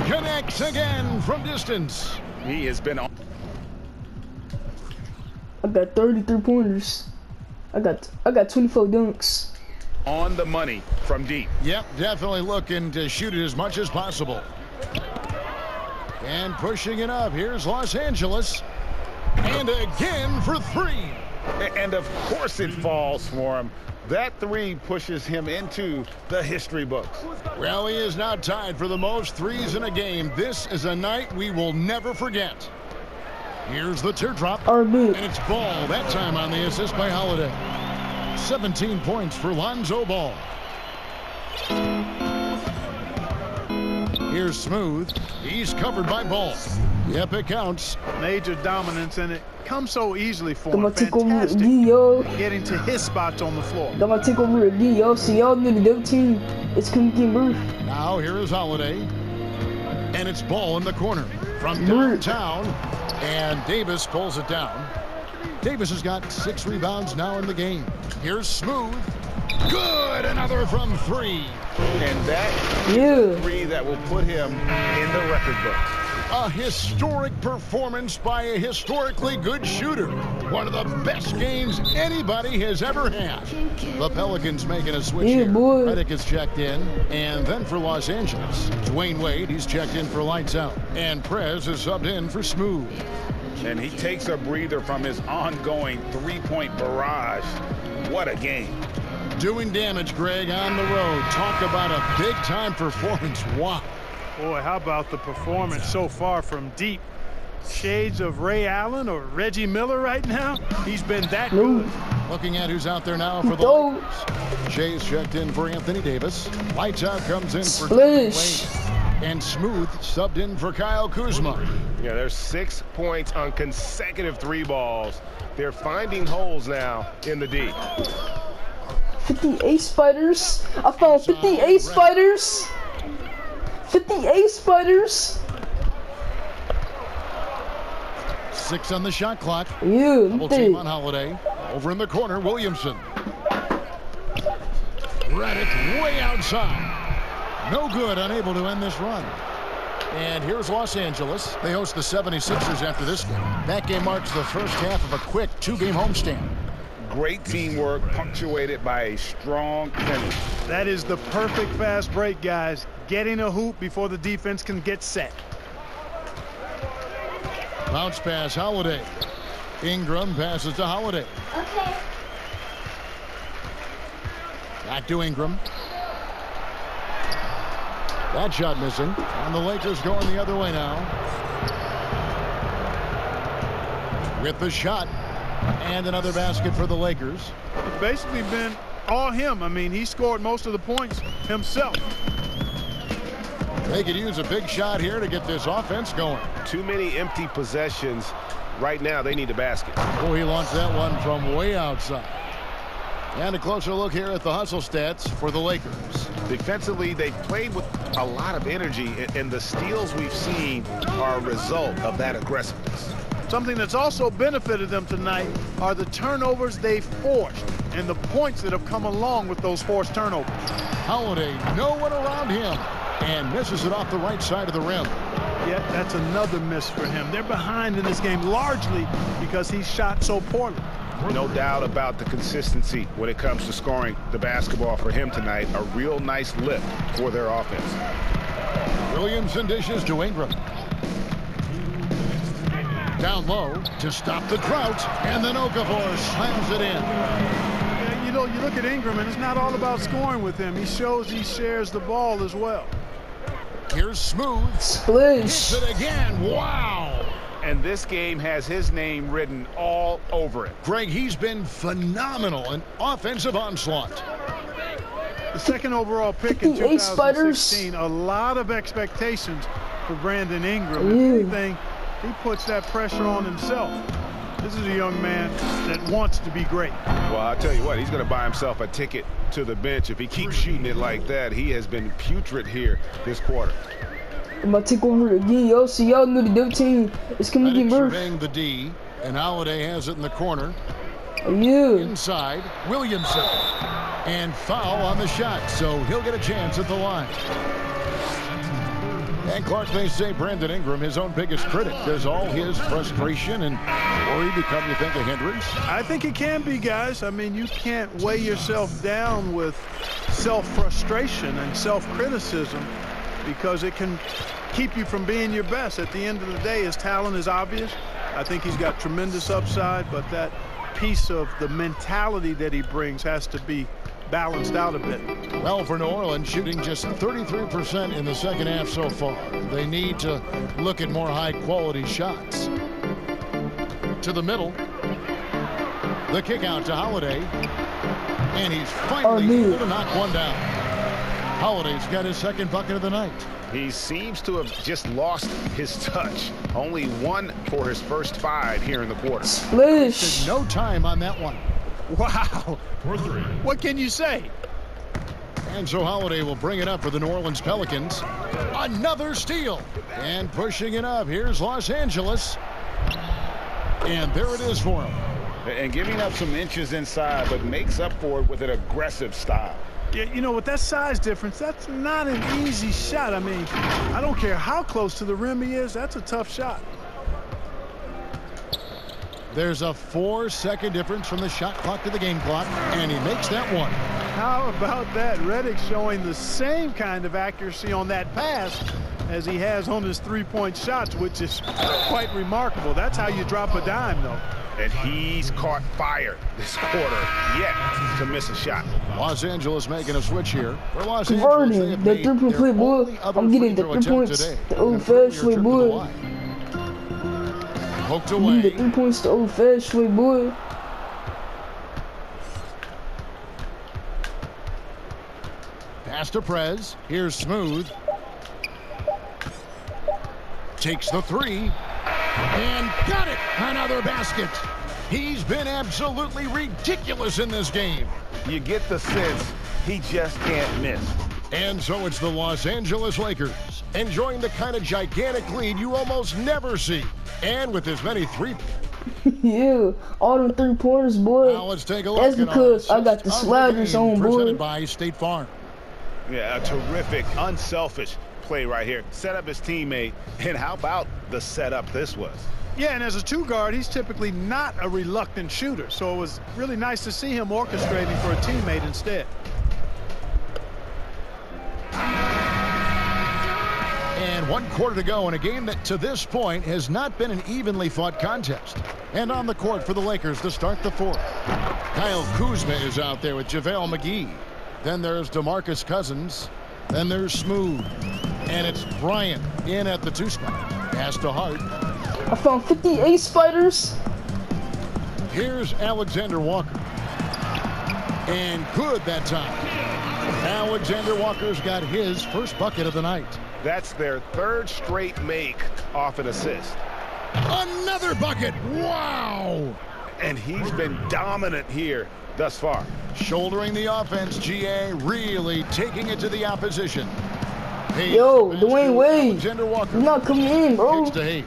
Connects again from distance. He has been on. I got 33 pointers. I got 24 dunks. On the money from deep. Yep, definitely looking to shoot it as much as possible. And pushing it up. Here's Los Angeles. And again for 3. And of course it falls for him. That 3 pushes him into the history books. Well, he is now tied for the most threes in a game. This is a night we will never forget. Here's the teardrop. And it's Ball. That time on the assist by Holiday. 17 points for Lonzo Ball. Here's Smooth. He's covered by Ball. Yep, it counts. Major dominance, and it comes so easily for him. Take over Fantastic again, yo. getting to his spots on the floor. I'm gonna take over again, yo. So y'all knew the double team. It's coming to Murph. Now here is Holiday. And it's Ball in the corner from downtown. And Davis pulls it down. Davis has got 6 rebounds now in the game. Here's Smooth. Good, another from 3. And that 3 that will put him in the record book. A historic performance by a historically good shooter. One of the best games anybody has ever had. The Pelicans making a switch here. Redick is checked in. And then for Los Angeles, Dwayne Wade, he's checked in for lights out. And Prez is subbed in for Smooth. And he takes a breather from his ongoing three-point barrage. What a game. Doing damage, Greg, on the road. Talk about a big-time performance. Wow. Boy, how about the performance so far from deep? Shades of Ray Allen or Reggie Miller right now. He's been that good. Looking at who's out there now for the Lakers. Shay's checked in for Anthony Davis. Lights out comes in for Wade. And Smooth subbed in for Kyle Kuzma. Yeah, there's 6 points on consecutive 3 balls. They're finding holes now in the D. 58 spiders. I found 58 spiders. 58 spiders. 6 on the shot clock. Yeah, double team on Holiday. Over in the corner, Williamson. Redick way outside. No good, unable to end this run. And here's Los Angeles. They host the 76ers after this game. That game marks the first half of a quick 2-game homestand. Great teamwork punctuated by a strong finish. That is the perfect fast break, guys. Getting a hoop before the defense can get set. Bounce pass, Holiday. Ingram passes to Holiday. Okay. Back to Ingram. That shot missing. And the Lakers going the other way now. With the shot. And another basket for the Lakers. It's basically been all him. I mean, he scored most of the points himself. They could use a big shot here to get this offense going. Too many empty possessions. Right now, they need a basket. Oh, he launched that one from way outside. And a closer look here at the hustle stats for the Lakers. Defensively, they've played with a lot of energy, and the steals we've seen are a result of that aggressiveness. Something that's also benefited them tonight are the turnovers they've forced and the points that have come along with those forced turnovers. Holiday, no one around him, and misses it off the right side of the rim. Yeah, that's another miss for him. They're behind in this game largely because he shot so poorly. No doubt about the consistency when it comes to scoring the basketball for him tonight. A real nice lift for their offense. Williamson dishes to Ingram. Down low to stop the drought, and then Okafor slams it in. Yeah, you know, you look at Ingram, and it's not all about scoring with him. He shows he shares the ball as well. Here's Smooth. Splish. It again. Wow. And this game has his name written all over it. Greg, he's been phenomenal in offensive onslaught. The second overall pick in 2016. A lot of expectations for Brandon Ingram. If anything, he puts that pressure on himself. This is a young man that wants to be great. Well, I'll tell you what, he's going to buy himself a ticket to the bench. If he keeps shooting it like that, he has been putrid here this quarter. I'm about to take over again, y'all. See, y'all knew the double team. It's coming to get surveying the D, and Holiday has it in the corner. Yeah. Inside, Williamson. And foul on the shot, so he'll get a chance at the line. And Clark may say Brandon Ingram, his own biggest critic. Does all his frustration and worry become, you think, a hindrance? I think it can be, guys. I mean, you can't weigh yourself down with self-frustration and self-criticism because it can keep you from being your best. At the end of the day, his talent is obvious. I think he's got tremendous upside, but that piece of the mentality that he brings has to be balanced out a bit. Well, for New Orleans, shooting just 33% in the second half so far. They need to look at more high-quality shots. To the middle. The kick out to Holiday. And he's finally able to knock one down. Holiday's got his second bucket of the night. He seems to have just lost his touch. Only one for his first 5 here in the quarter. Splish. No time on that one. Wow. What can you say? And so Holiday will bring it up for the New Orleans Pelicans. Another steal. And pushing it up. Here's Los Angeles. And there it is for him. And giving up some inches inside, but makes up for it with an aggressive style. Yeah, you know, with that size difference, that's not an easy shot. I mean, I don't care how close to the rim he is. That's a tough shot. There's a 4-second difference from the shot clock to the game clock, and he makes that one. How about that? Redick showing the same kind of accuracy on that pass as he has on his three-point shots, which is quite remarkable. That's how you drop a dime, though. And he's caught fire this quarter yet to miss a shot. Los Angeles making a switch here. For Los Converting Angeles, the three-point play, boy. I'm getting the 3 points. The old-fashioned way, boy. Poked away. The 3 points the old-fashioned way, boy. Pass to Prez. Here's Smooth. Takes the 3. And got it! Another basket. He's been absolutely ridiculous in this game. You get the sense he just can't miss. And so it's the Los Angeles Lakers enjoying the kind of gigantic lead you almost never see. And with as many 3. Yeah, all them 3-pointers, boy. Now let's take a look. That's because I got the sliders on, boy. Presented by State Farm. Yeah, a terrific, unselfish play right here. Set up his teammate, and how about the setup this was? Yeah, and as a 2-guard, he's typically not a reluctant shooter, so it was really nice to see him orchestrating for a teammate instead. And 1 quarter to go in a game that to this point has not been an evenly fought contest. And on the court for the Lakers to start the 4th. Kyle Kuzma is out there with JaVale McGee. Then there's DeMarcus Cousins. Then there's Smooth. And it's Bryant in at the 2 spot. Pass to Hart. I found 58 spiders. Here's Alexander Walker. And good that time. Alexander Walker's got his first bucket of the night. That's their 3rd straight make off an assist. Another bucket. Wow. And he's been dominant here thus far. Shouldering the offense, GA really taking it to the opposition. Hayes, Yo, Dwayne Wade. Alexander Walker. You're not coming in, bro. Kicks to Hayes.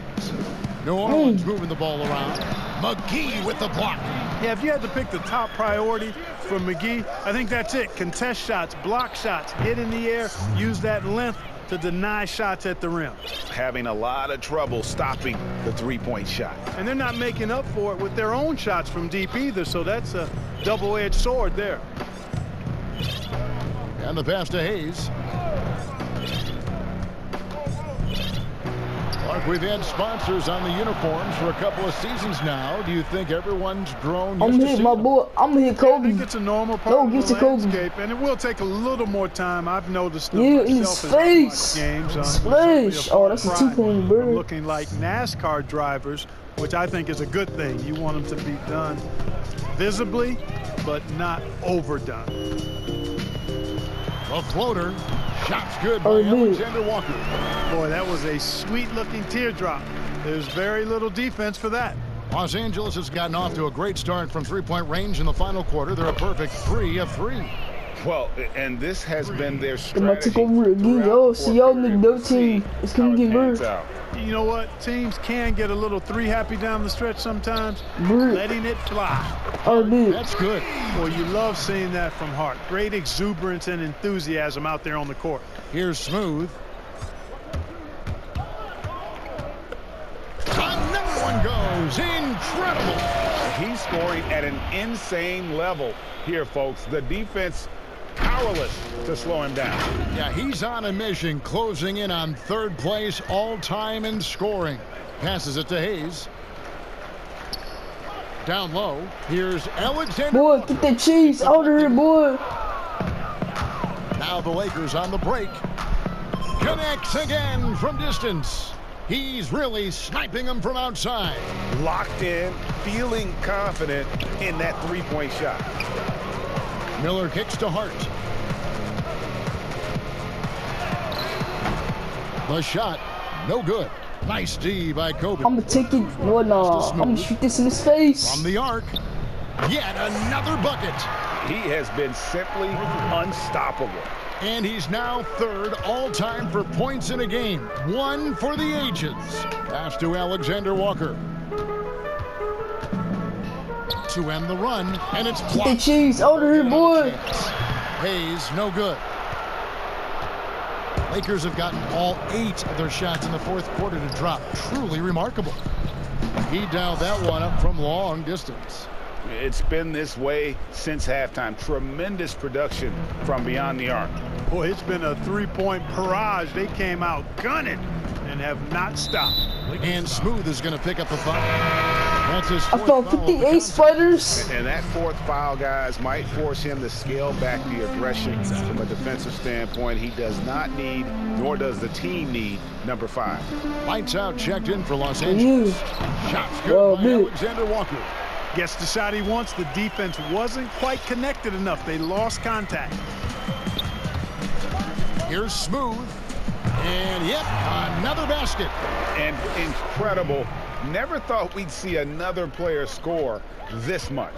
New Orleans moving the ball around. McGee with the block. Yeah, if you had to pick the top priority for McGee, I think that's it. Contest shots, block shots, get in the air, use that length to deny shots at the rim. Having a lot of trouble stopping the three-point shot. And they're not making up for it with their own shots from deep either, so that's a double-edged sword there. And the pass to Hayes. Mark, we've had sponsors on the uniforms for a couple of seasons now. Do you think everyone's grown? I'm gonna hit my boy. I'm gonna hit Kobe. I think it's a normal part Go, of the get to Kobe. landscape, and it will take a little more time. I've noticed them Yeah, in his myself as face. games. Splash. Oh, that's a 2-point bird. Looking like NASCAR drivers, which I think is a good thing. You want them to be done visibly, but not overdone. A floater. Shots good by Alexander Walker. Boy, that was a sweet-looking teardrop. There's very little defense for that. Los Angeles has gotten off to a great start from 3-point range in the final quarter. They're a perfect 3 of 3. Well, and this has been their I'm about to strategy. take over again, yo. See y'all in the team. It's gonna get bird. You know what? Teams can get a little 3 happy down the stretch sometimes. Bird. Letting it fly. Oh, dude. That's good. Well, you love seeing that from Hart. Great exuberance and enthusiasm out there on the court. Here's Smooth. Another one goes. Incredible. He's scoring at an insane level here, folks. The defense powerless to slow him down. Yeah, he's on a mission, closing in on 3rd place all-time in scoring. Passes it to Hayes. Down low. Here's Alexander. Boy, get that cheese out of here, boy. Now the Lakers on the break. Connects again from distance. He's really sniping them from outside. Locked in, feeling confident in that three-point shot. Miller kicks to Hart. The shot, no good. Nice D by Kobe. I'm gonna take it. No, nah. I'm gonna shoot this in his face. From the arc. Yet another bucket. He has been simply unstoppable. And he's now 3rd all-time for points in a game. 1 for the ages. Pass to Alexander Walker. To end the run, and it's blocked. Get that cheese out of here, boy. Hayes, no good. Lakers have gotten all 8 of their shots in the 4th quarter to drop. Truly remarkable. He dialed that one up from long distance. It's been this way since halftime. Tremendous production from beyond the arc. Boy, it's been a 3-point barrage. They came out gunning and have not stopped. And Smooth is going to pick up the foul. That's his I found 58 spiders. And that 4th foul, guys, might force him to scale back the aggression from a defensive standpoint. He does not need, nor does the team need, number 5. Lights out, checked in for Los Angeles. Shots good by Alexander Walker. Gets the shot he wants. The defense wasn't quite connected enough. They lost contact. Here's Smooth. And yep, another basket. And incredible. Never thought we'd see another player score this much.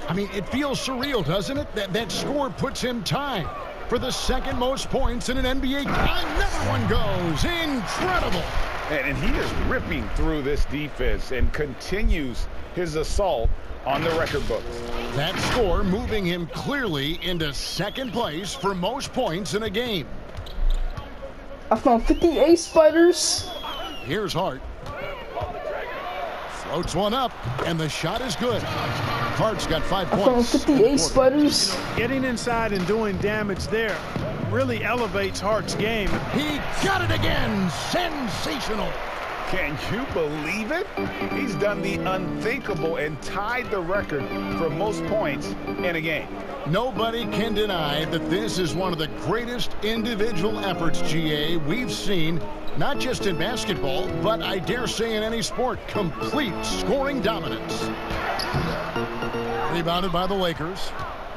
I mean, it feels surreal, doesn't it? That score puts him tied for the 2nd most points in an NBA game. Another one goes. Incredible. And he is ripping through this defense and continues his assault on the record books. That score moving him clearly into 2nd place for most points in a game. I found 58 spiders. Here's Hart. Floats one up, and the shot is good. Hart's got 5 I found points. 58 spiders. Getting inside and doing damage there really elevates Hart's game. He got it again. Sensational. Can you believe it? He's done the unthinkable and tied the record for most points in a game. Nobody can deny that this is one of the greatest individual efforts, GA, we've seen, not just in basketball, but I dare say in any sport. Complete scoring dominance. Rebounded by the Lakers.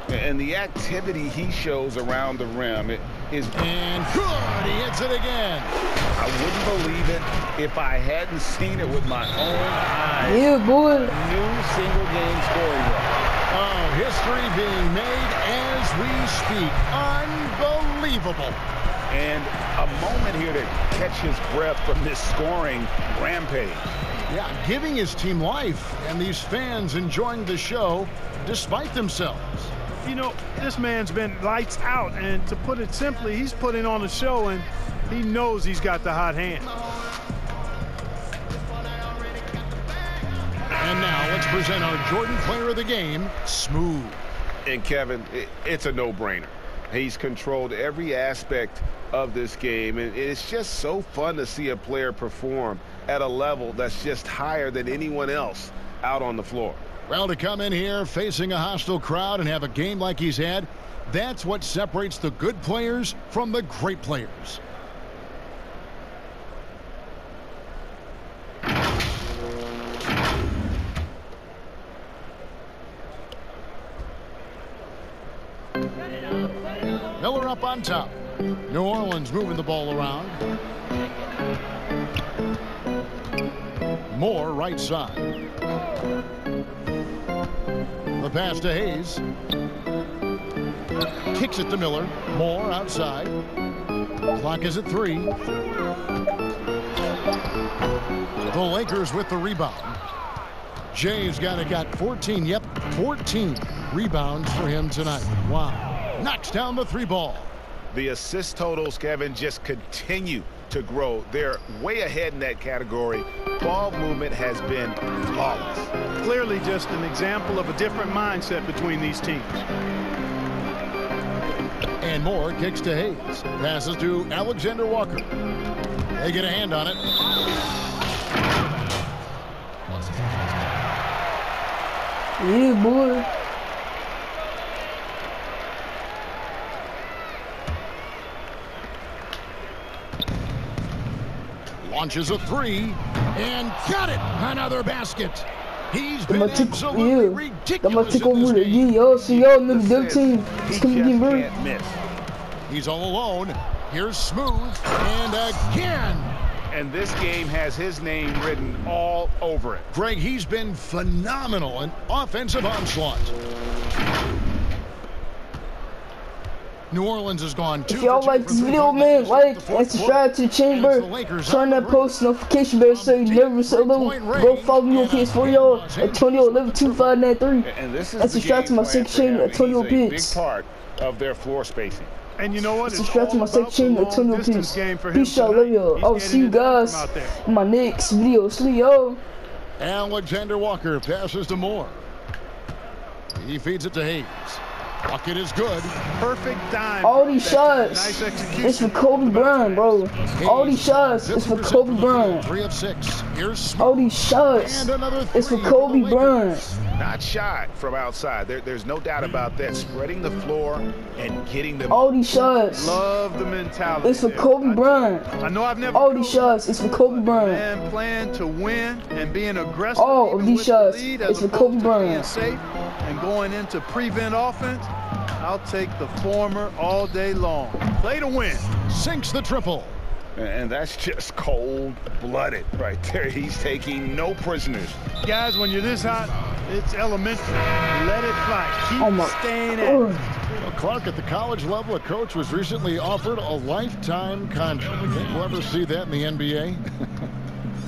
And the activity he shows around the rim is... And good! He hits it again. I wouldn't believe it if I hadn't seen it with my own eyes. Yeah, boy. New single-game scoring record. Oh, history being made as we speak. Unbelievable. And a moment here to catch his breath from this scoring rampage. Yeah, giving his team life, and these fans enjoying the show despite themselves. You know, this man's been lights out, and to put it simply, he's putting on a show, and he knows he's got the hot hand. And now let's present our Jordan Player of the Game, Smooth. And Kevin, it's a no-brainer. He's controlled every aspect of this game, and it's just so fun to see a player perform at a level that's just higher than anyone else out on the floor. Well, to come in here facing a hostile crowd and have a game like he's had, that's what separates the good players from the great players. Miller up on top. New Orleans moving the ball around. Moore right side. The pass to Hayes. Kicks it to Miller. Moore outside. Clock is at 3. The Lakers with the rebound. Jay's got 14. Yep, 14 rebounds for him tonight. Wow. Knocks down the 3 ball. The assist totals, Kevin, just continue to grow. They're way ahead in that category. Ball movement has been flawless. Clearly just an example of a different mindset between these teams. And Moore kicks to Hayes. Passes to Alexander Walker. They get a hand on it. Yeah, boy. Launches a 3 and got it. Another basket. He's been absolutely ridiculous. I'm gonna take over the y'all. So y'all know the team. It's coming in, bro. He's all alone. Here's Smooth and again. And this game has his name written all over it. Greg, he's been phenomenal in offensive onslaught. New Orleans has gone 2 If y'all like this video, man, like and subscribe to the chamber. Turn that post notification bell so you never miss a little. Go follow me on PS4, y'all. Antonio 112593. And subscribe to my second channel, Antonio Pitts. Big part of their floor spacing. And you know what? Subscribe to my second channel, Antonio Pitts. Peace out, love y'all. I'll see you guys in my next video. See y'all. Alexander Walker passes to Moore. He feeds it to Hayes. Bucket is good. Perfect time. All these shots. Nice execution. It's for Kobe Bryant, bro. All these shots is for Kobe Bryant. 3 of 6. Here's all these shots. And another 3 it's for Kobe Bryant. Not shot from outside. There's no doubt about that. Spreading the floor and getting them. All these shots. Love the mentality. It's for Kobe Bryant. I know I've never. All these shots. It's for Kobe Bryant. Man, plan to win and being aggressive. All of these shots. It's for Kobe Bryant. Safe and going into prevent offense. I'll take the former all day long. Play to win. Sinks the triple. And that's just cold-blooded right there. He's taking no prisoners. Guys, when you're this hot, it's elementary. Let it fly. Keep staying at it. Well, Clark, at the college level, a coach was recently offered a lifetime contract. You think we'll ever see that in the NBA?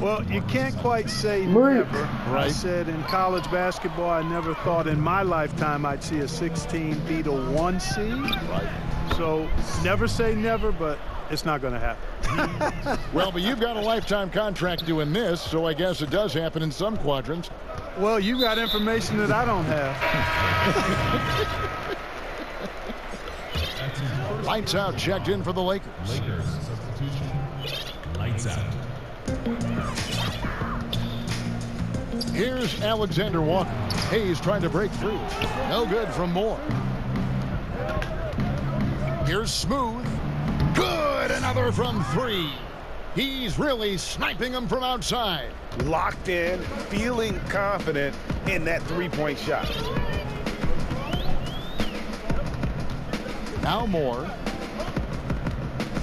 Well, you can't quite say never. Right. I said in college basketball, I never thought in my lifetime I'd see a 16 beat a 1 seed. Right. So never say never, but it's not going to happen. Well, but you've got a lifetime contract doing this, so I guess it does happen in some quadrants. Well, you got information that I don't have. Lights out, checked in for the Lakers. Lakers substitution. Lights out. Here's Alexander Walker. Hayes trying to break through. No good from Moore. Here's Smooth. Good, another from 3. He's really sniping them from outside. Locked in, feeling confident in that three-point shot. Now Moore.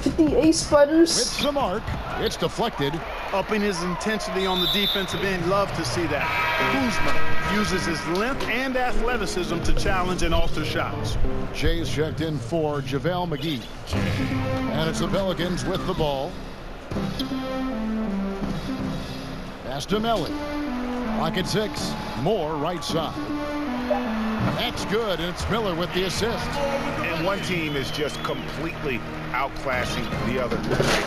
58 Spiders. Hits the mark. It's deflected. Upping his intensity on the defensive end. Love to see that. Kuzma uses his length and athleticism to challenge and alter shots. Jay's checked in for JaVale McGee. And it's the Pelicans with the ball. Pass to Melly. Pocket 6. Moore right side. That's good, and it's Miller with the assist. And one team is just completely outclassing the other.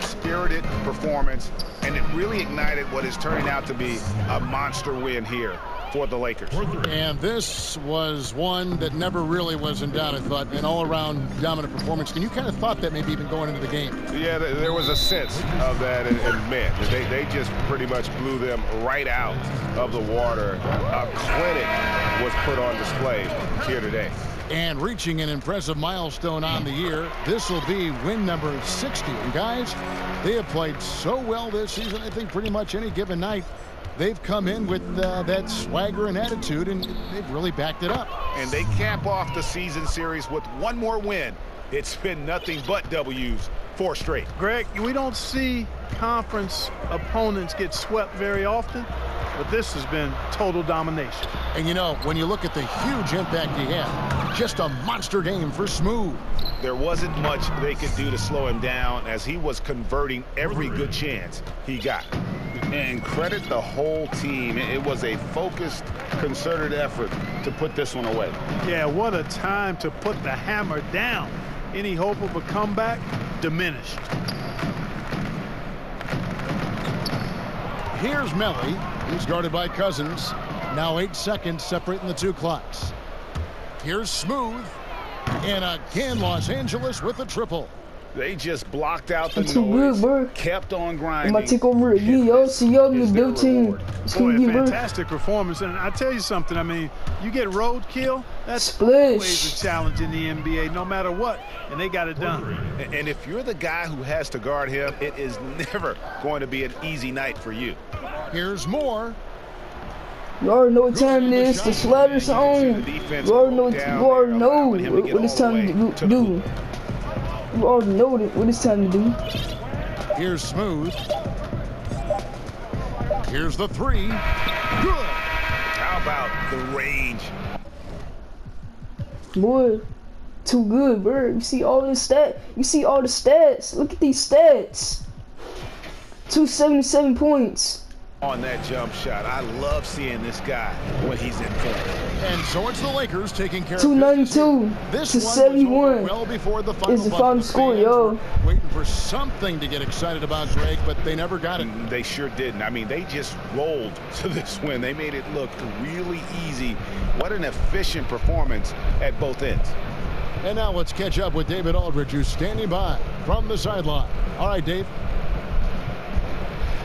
Spirited performance, and it really ignited what is turning out to be a monster win here for the Lakers. And this was one that never really was in doubt, I thought, an all-around dominant performance. And you kind of thought that maybe even going into the game. Yeah, there was a sense of that, and man, they just pretty much blew them right out of the water. A clinic was put on display here today. And reaching an impressive milestone on the year, this will be win number 60. And guys, they have played so well this season, I think pretty much any given night, they've come in with that swagger and attitude, and they've really backed it up. And they cap off the season series with one more win. It's been nothing but W's, 4 straight. Greg, we don't see conference opponents get swept very often, but this has been total domination. And you know, when you look at the huge impact he had, just a monster game for Smooth. There wasn't much they could do to slow him down as he was converting every good chance he got. And credit the whole team. It was a focused, concerted effort to put this one away. Yeah, what a time to put the hammer down. Any hope of a comeback diminished. Here's Melly. He's guarded by Cousins. Now 8 seconds separating the 2 clocks. Here's Smooth. And again, Los Angeles with a triple. They just blocked out the That's noise, good, bro. kept on grinding. I'm going to take over again, y'all. See y'all in the new team. It's Boy, going to a be, bro. fantastic performance. And I tell you something, I mean, you get roadkill, that's Splish. always a challenge in the NBA, no matter what, and they got it done. And if you're the guy who has to guard him, it is never going to be an easy night for you. Here's Moore. You already know what time it is. The slider's on. You already know what it's time to do. You already know what it's time to do. Here's Smooth. Here's the 3. Good. How about the range? Boy, too good, bro. You see all the stats. You see all the stats. Look at these stats. 277 points. On that jump shot. I love seeing this guy when he's in form. And so it's the Lakers taking care of 292 this to one 71 well before the final is the final score, yo. Waiting for something to get excited about, Greg, but they never got it. They sure didn't. I mean, they just rolled to this win. They made it look really easy. What an efficient performance at both ends. And now let's catch up with David Aldridge, who's standing by from the sideline. All right, Dave.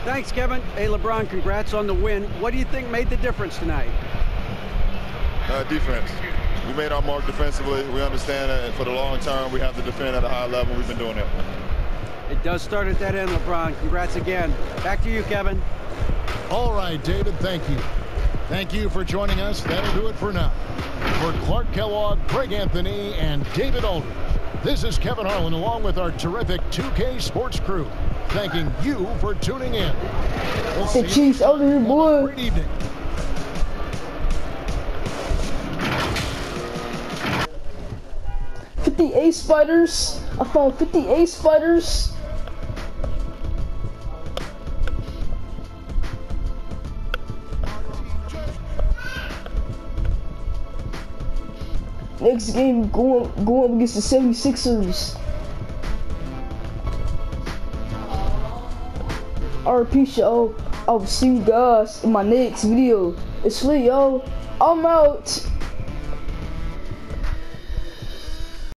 Thanks, Kevin. Hey, LeBron, congrats on the win. What do you think made the difference tonight? Defense. We made our mark defensively. We understand that for the long term, we have to defend at a high level. We've been doing it. It does start at that end, LeBron. Congrats again. Back to you, Kevin. All right, David, thank you. Thank you for joining us. That'll do it for now. For Clark Kellogg, Greg Anthony, and David Aldridge, this is Kevin Harlan along with our terrific 2K Sports crew, thanking you for tuning in. We'll Hey, Chiefs, out here, boy. Great evening. $58 spiders. I found 58 spiders. Next game, go up against the 76ers. RP show. I'll see you guys in my next video. It's lit, yo. I'm out.